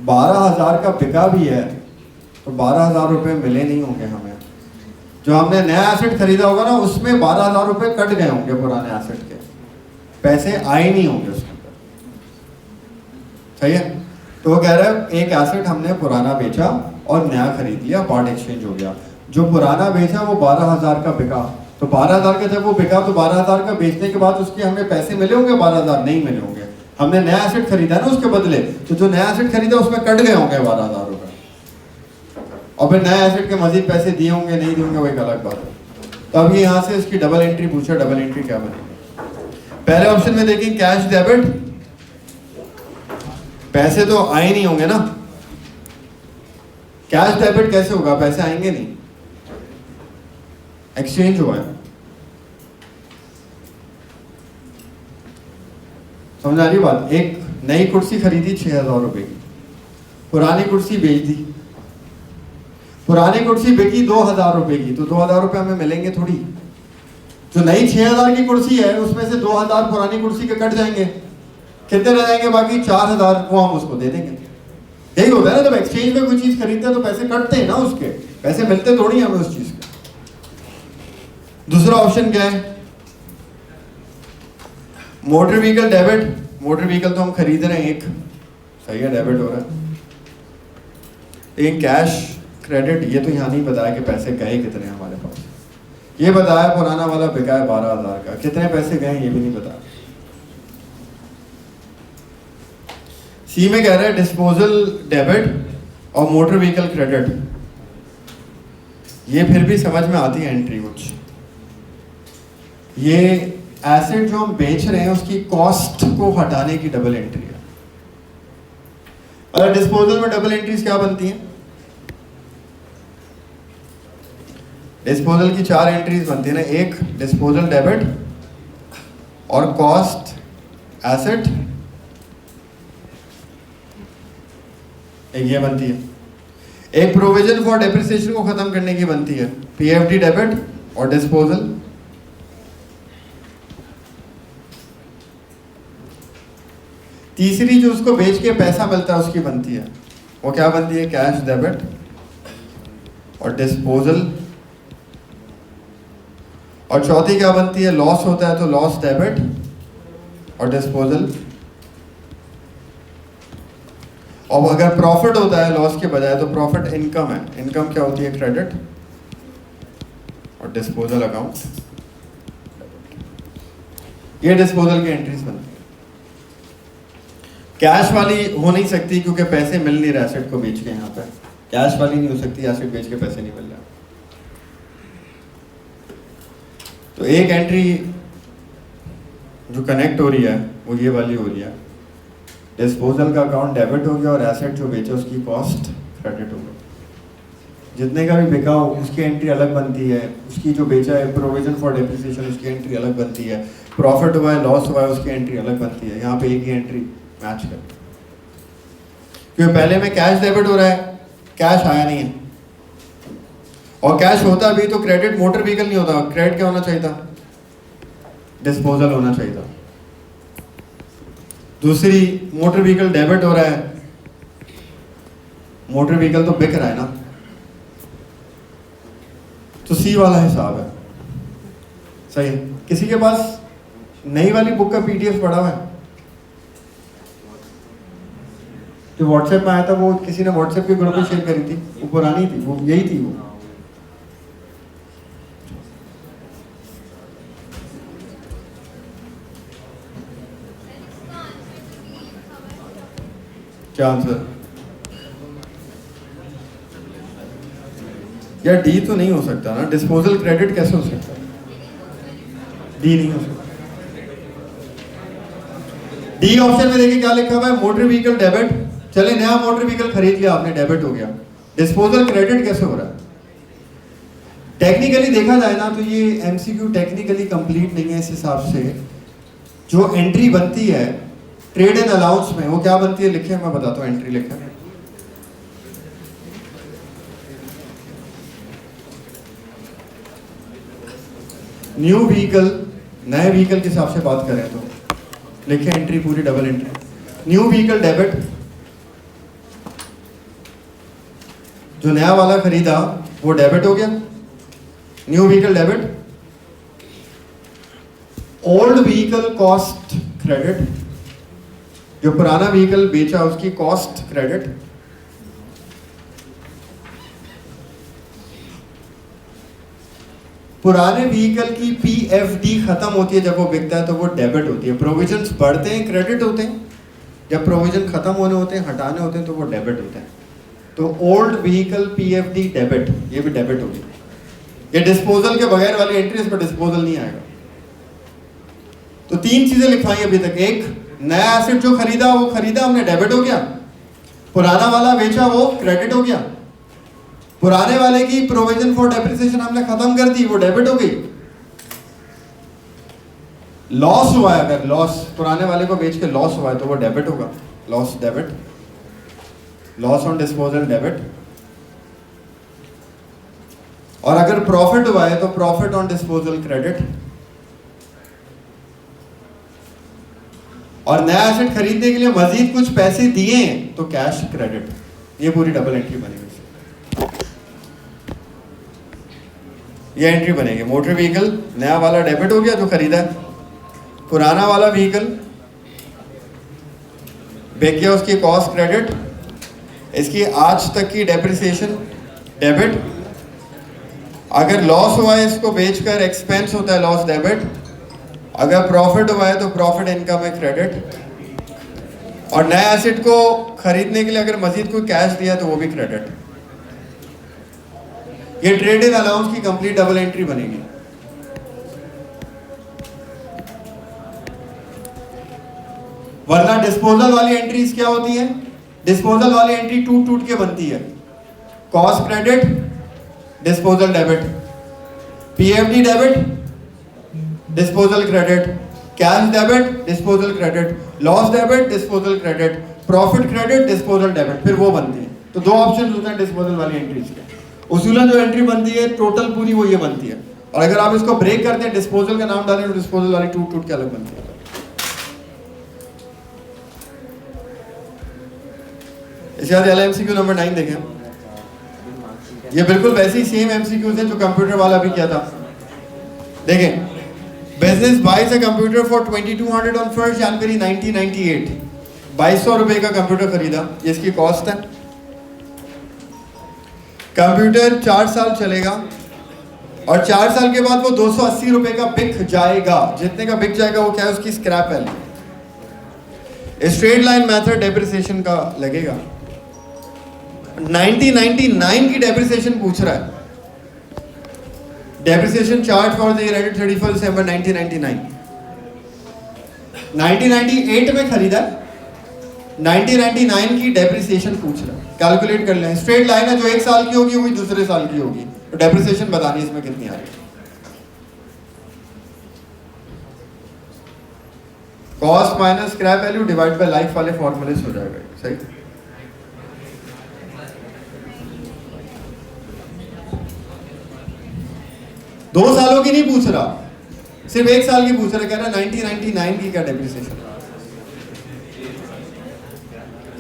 12,000 का बिका भी है तो 12,000 रुपये मिले नहीं होंगे हमें। जो हमने नया एसेट खरीदा होगा ना, उसमें 12,000 रुपये कट गए होंगे पुराने एसेट के, पैसे आए नहीं होंगे उसके अंदर। सही है? तो वो कह रहा है एक एसेट हमने पुराना बेचा और नया खरीद लिया, पार्ट एक्सचेंज हो गया। जो पुराना बेचा वो 12,000 का बिका, तो 12,000 का जब वो बिका तो 12,000 का बेचने के बाद उसके हमें पैसे मिले होंगे? 12,000 नहीं मिले होंगे। हमने नया एसेट खरीदा ना उसके बदले, तो जो नया एसेट खरीदा उसमें कट गए होंगे 12,000 रुपए, और फिर नया एसेट के मजीद पैसे दिए होंगे नहीं दिए होंगे, वो एक अलग बात है। तो अब ये यहाँ से इसकी डबल एंट्री पूछा, डबल एंट्री क्या बनेगी? पहले ऑप्शन में देखें कैश डेबिट, पैसे तो आए नहीं होंगे ना, कैश डेबिट कैसे होगा? पैसे आएंगे नहीं, एक्सचेंज हुआ है। समझ आ रही बात? एक नई कुर्सी खरीदी 6,000 रुपए की, पुरानी कुर्सी बेच दी, पुरानी कुर्सी बिकी 2,000 रुपए की, तो 2,000 रुपए हमें मिलेंगे थोड़ी। जो नई 6,000 की कुर्सी है उसमें से 2,000 पुरानी कुर्सी के कट जाएंगे, कितने रह जाएंगे? बाकी 4,000 वो हम उसको दे देंगे। यही होता है ना, जब एक्सचेंज में कोई चीज खरीदते हैं तो पैसे कटते हैं ना, उसके पैसे मिलते थोड़ी हमें उस चीज के। दूसरा ऑप्शन क्या है? Motor vehicle debit. Motor vehicle तो हम खरीद रहे हैं एक, सही है, डेबिट हो रहा है। लेकिन कैश क्रेडिट ये तो यहाँ नहीं बताया कि पैसे गए कितने हमारे पास, ये बताया पुराना वाला बिका है 12,000 का, कितने पैसे गए ये भी नहीं बताया। सी में कह रहा है डिस्पोजल डेबिट और मोटर व्हीकल क्रेडिट, ये फिर भी समझ में आती है एंट्री कुछ। ये एसेट जो हम बेच रहे हैं उसकी कॉस्ट को हटाने की डबल एंट्री है। और डिस्पोजल में डबल एंट्रीज क्या बनती हैं? डिस्पोजल की 4 एंट्रीज बनती है ना, एक डिस्पोजल डेबिट और कॉस्ट एसेट, एक ये बनती है। एक प्रोविजन फॉर डेप्रिसिएशन को खत्म करने की बनती है, पीएफडी डेबिट और डिस्पोजल। तीसरी जो उसको बेच के पैसा मिलता है उसकी बनती है, वो क्या बनती है? कैश डेबिट और डिस्पोजल। और चौथी क्या बनती है? लॉस होता है तो लॉस डेबिट और डिस्पोजल। और अगर प्रॉफिट होता है लॉस के बजाय तो प्रॉफिट इनकम है, इनकम क्या होती है? क्रेडिट और डिस्पोजल अकाउंट। ये डिस्पोजल की एंट्रीज बनती है। कैश वाली हो नहीं सकती क्योंकि पैसे मिल नहीं रहे एसेट को बेच के यहाँ पे, कैश वाली नहीं हो सकती, एसेट बेच के पैसे नहीं मिल रहे। तो एक एंट्री जो कनेक्ट हो रही है वो ये वाली हो रही है, डिस्पोजल का अकाउंट डेबिट हो गया और एसेट जो बेचा उसकी कॉस्ट क्रेडिट हो गई। जितने का भी बिका हो उसकी एंट्री अलग बनती है, उसकी जो बेचा है प्रोविजन फॉर डेप्रिसिएशन उसकी एंट्री अलग बनती है, प्रॉफिट हुआ है लॉस हुआ है उसकी एंट्री अलग बनती है। यहाँ पे एक ही एंट्री मैच करती है, क्योंकि पहले में कैश डेबिट हो रहा है, कैश आया नहीं है, और कैश होता भी तो क्रेडिट मोटर व्हीकल नहीं होता, क्रेडिट क्या होना चाहिए था, डिस्पोजल होना चाहिए था। दूसरी मोटर व्हीकल डेबिट हो रहा है, मोटर व्हीकल तो बिक रहा है ना, तो सी वाला हिसाब है। सही है। किसी के पास नई वाली बुक का पीडीएफ पड़ा हुआ है जो व्हाट्सएप में आया था, वो किसी ने व्हाट्सएप के ग्रुप में शेयर करी थी, वो पुरानी थी, वो यही थी वो। क्या आंसर? यार डी तो नहीं हो सकता ना, डिस्पोजल क्रेडिट कैसे हो सकता है? डी नहीं हो सकता। डी ऑप्शन में देखिए क्या लिखा हुआ है, मोटर व्हीकल डेबिट। चले नया मोटर व्हीकल खरीद लिया आपने, डेबिट हो गया, डिस्पोजल क्रेडिट कैसे हो रहा है? टेक्निकली देखा जाए ना तो ये एमसीक्यू टेक्निकली कंप्लीट नहीं है। इस हिसाब से जो एंट्री बनती है ट्रेड एंड अलाउंस में, वो क्या बनती है लिखे, मैं बताता हूँ एंट्री लिखा है। न्यू व्हीकल, नए व्हीकल के हिसाब से बात करें तो लिखे एंट्री पूरी double entry. New vehicle debit, जो नया वाला खरीदा वो डेबिट हो गया, new vehicle debit. Old vehicle cost credit, जो पुराना व्हीकल बेचा उसकी कॉस्ट क्रेडिट। पुराने व्हीकल की पीएफडी खत्म होती है जब वो बिकता है तो वो डेबिट होती है। प्रोविजंस बढ़ते हैं क्रेडिट होते हैं, जब प्रोविजन खत्म होने होते हैं हटाने होते हैं तो वो डेबिट होते हैं। तो ओल्ड व्हीकल पीएफडी डेबिट, ये भी डेबिट होगी। ये डिस्पोजल के बगैर वाली एंट्री, इस पर डिस्पोजल नहीं आएगा। तो तीन चीजें लिखवाई अभी तक। एक, नया एसेट जो खरीदा वो खरीदा हमने, डेबिट हो गया। पुराना वाला बेचा वो क्रेडिट हो गया। पुराने वाले की प्रोविजन फॉर डेप्रिसिएशन हमने खत्म कर दी, वो डेबिट हो गई। लॉस हुआ है, अगर लॉस पुराने वाले को बेच के लॉस हुआ है तो वो डेबिट होगा, loss debit, loss on disposal debit. और अगर प्रॉफिट हुआ है तो प्रॉफिट ऑन डिस्पोजल क्रेडिट। और नया एसेट खरीदने के लिए मजीद कुछ पैसे दिए तो कैश क्रेडिट। ये पूरी डबल एंट्री बनेगी। ये एंट्री बनेगी। मोटर व्हीकल नया वाला डेबिट हो गया जो खरीदा है, पुराना वाला व्हीकल बिक गया उसकी कॉस्ट क्रेडिट, इसकी आज तक की डेप्रिसिएशन डेबिट। अगर लॉस हुआ है इसको बेचकर एक्सपेंस होता है लॉस डेबिट। अगर प्रॉफिट हुआ है तो प्रॉफिट इनकम है क्रेडिट। और नया एसेट को खरीदने के लिए अगर मजीद कोई कैश दिया तो वो भी क्रेडिट। ये ट्रेड एंड अलाउंस की कंप्लीट डबल एंट्री बनेगी। वरना डिस्पोजल वाली एंट्रीज क्या होती है? डिस्पोजल वाली एंट्री टूट टूट के बनती है। Cost credit, disposal debit, PFD debit, disposal credit, cash debit, disposal credit, loss debit, disposal credit, profit credit, disposal debit, फिर वो बनती है। तो दो ऑप्शन होते हैं डिस्पोजल वाली एंट्रीज के। उसूलन जो एंट्री बनती है टोटल पूरी वो ये बनती है। और अगर आप इसको ब्रेक करते हैं, डिस्पोजल का नाम डालें तो डिस्पोजल वाली टूट टूट के अलग बनती है। इसके बाद एमसीक्यू नंबर 9 देखें। ये बिल्कुल वैसे ही सेम एमसीक्यूज है जो कंप्यूटर वाला भी किया था। देखें, business buys a computer for 2200 on 1 January 1998। 2200 रुपए का कंप्यूटर खरीदा, ये इसकी कॉस्ट है। कंप्यूटर 4 साल चलेगा और 4 साल के बाद वो 280 रुपए का बिक जाएगा। जितने का बिक जाएगा वो क्या है, उसकी scrap value. Straight line method depreciation का लगेगा। 1999 की डेप्रिसिएशन पूछ रहा है, depreciation charge for the year ended 31 दिसंबर 1999। 1998 में खरीदा, 1999 की डेप्रिसिएशन पूछ रहा है। कैलकुलेट कर लें, स्ट्रेट लाइन है, जो एक साल की होगी वही दूसरे साल की होगी, तो डेप्रिसिएशन बतानी इसमें कितनी आ रही है। Cost minus scrap value divide by life वाले फॉर्मूले से हो जाएगा, सही। दो सालों की नहीं पूछ रहा, सिर्फ एक साल की पूछ रहा, कह रहा 1999 की क्या डेप्रिसिएशन,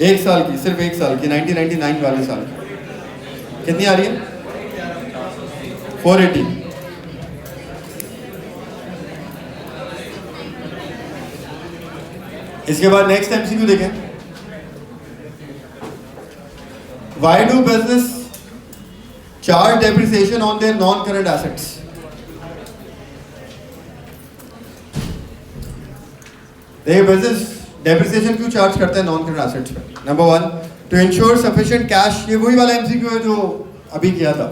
एक साल की, सिर्फ एक साल की, 1999 वाले साल की कितनी आ रही है? 480। इसके बाद नेक्स्ट एमसीक्यू देखें, why do business charge depreciation on their non current assets? देखिए बिजनेस डेप्रिसिएशन क्यों चार्ज करते हैं नॉन करंट एसेट्स पे? Number 1, to ensure sufficient cash, ये वही वाला एमसीक्यू है जो अभी किया था।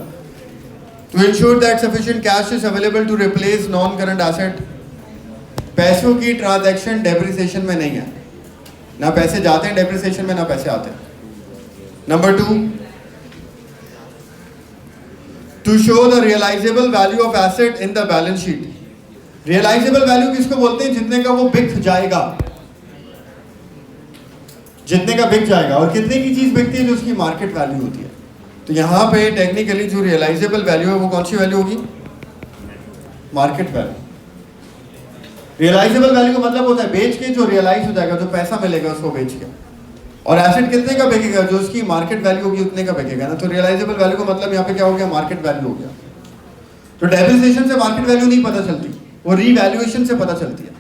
To ensure that sufficient cash is available to replace non current asset. पैसों की ट्रांजैक्शन डेप्रिसिएशन में नहीं है, ना पैसे जाते हैं डेप्रिसिएशन में, ना पैसे आते हैं। Number 2, to show the realizable value of asset in the balance sheet. Realizable value किसको बोलते हैं? जितने का वो बिक जाएगा, जितने का बिक जाएगा। और कितने की चीज बिकती है? जो उसकी मार्केट वैल्यू होती है। तो यहां पे टेक्निकली जो रियलाइजेबल वैल्यू है वो कौन सी वैल्यू होगी? Market value. रियलाइजेबल वैल्यू का मतलब होता है बेच के जो रियलाइज हो जाएगा, जो पैसा मिलेगा उसको बेच के। और एसेट कितने का बिकेगा? जो उसकी मार्केट वैल्यू होगी उतने का बिकेगा ना। तो रियलाइजेबल वैल्यू का मतलब यहाँ पे क्या हो गया? मार्केट वैल्यू हो गया। तो डेप्रिसिएशन से मार्केट वैल्यू नहीं पता चलती, वो रीवैल्यूएशन से पता चलती है।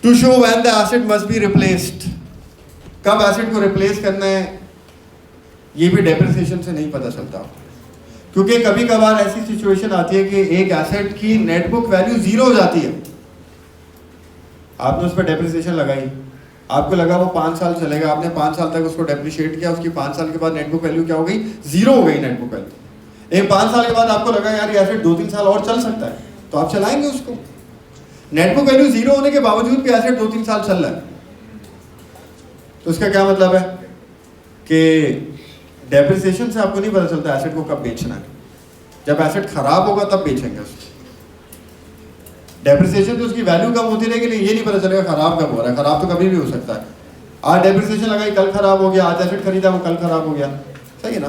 To show when the asset must be replaced, कब एसेट को रिप्लेस करना है ये भी डेप्रिसिएशन से नहीं पता चलता, क्योंकि कभी कभार ऐसी सिचुएशन आती है कि एक एसेट की नेट बुक वैल्यू 0 हो जाती है। आपने उस पर डेप्रिसिएशन लगाई, आपको लगा वो 5 साल चलेगा, आपने 5 साल तक उसको डेप्रिशिएट किया, उसकी 5 साल के बाद नेट बुक वैल्यू क्या हो गई? 0 हो गई नेट बुक वैल्यू। एक 5 साल के बाद आपको लगा यार ये एसेट 2-3 साल और चल सकता है, तो आप चलाएंगे उसको। नेट बुक वैल्यू 0 होने के बावजूद भी एसेट 2-3 साल चल रहा है, तो उसका क्या मतलब है कि डेप्रिसिएशन से आपको नहीं पता चलता एसेट को कब बेचना है। जब एसेट खराब होगा तब बेचेंगे उसको। डेप्रिसिएशन तो उसकी वैल्यू कम होती रहेगी, ये नहीं पता चलेगा खराब कब हो रहा है। खराब तो कभी भी हो सकता है। आज डेप्रिसिएशन लगाई, कल खराब हो गया, आज एसेट खरीदा वो कल खराब हो गया, सही है ना।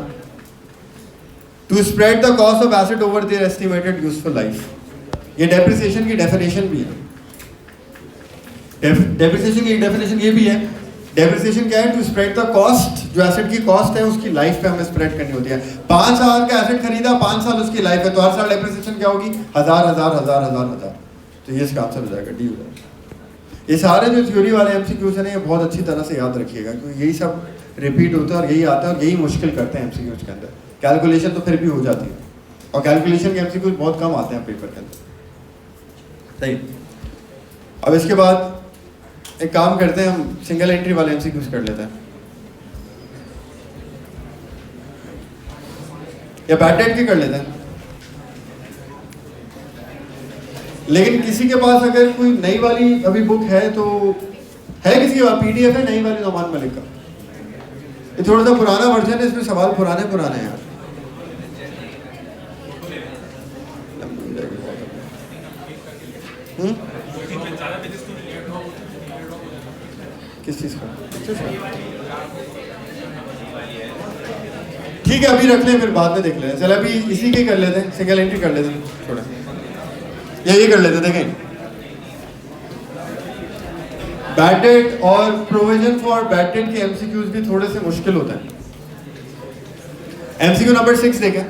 To spread the cost of asset over their estimated useful life, ये डेप्रिसिएशन की डेफिनेशन भी है। डेप्रिसिएशन की डेफिनेशन ये भी है। डेप्रिसिएशन क्या है? टू स्प्रेड द कॉस्ट, जो एसेट की कॉस्ट है उसकी लाइफ पे हमें स्प्रेड करनी होती है। 5 साल का एसेट खरीदा, 5 साल उसकी लाइफ है, तो हर साल डेप्रिसिएशन क्या होगी? 1000। तो ये इसका आंसर हो जाएगा, डी हो जाएगा। ये सारे जो थ्योरी वाले एमसीक्यूज हैं ये बहुत अच्छी तरह से याद रखिएगा, क्योंकि यही सब रिपीट होता है और यही आता है और यही मुश्किल करते हैं एमसीक्यूज के अंदर। कैलकुलेशन तो फिर भी हो जाती है, और कैलकुलेशन के एमसीक्यूज बहुत कम आते हैं पेपर के अंदर, सही। अब इसके बाद एक काम करते हैं, हम सिंगल एंट्री वाले एमसीक्यूज कर लेते हैं, या बैड डेट के कर लेते हैं। लेकिन किसी के पास अगर कोई नई वाली अभी बुक है तो है, किसी के पास पीडीएफ है नई वाली नोमान मलिक का? ये थोड़ा सा पुराना वर्जन है, इसमें सवाल पुराने हैं यार। किस चीज का? ठीक है अभी रख लें, फिर बाद में देख लें। चलो अभी इसी के कर लेते हैं, सिंगल एंट्री कर लेते हैं, थोड़ा या ये कर लेते हैं। देखें बैड डेट और प्रोविजन फॉर बैड डेट के एमसीक्यूज भी थोड़े से मुश्किल होते हैं। एमसीक्यू नंबर 6 देखें।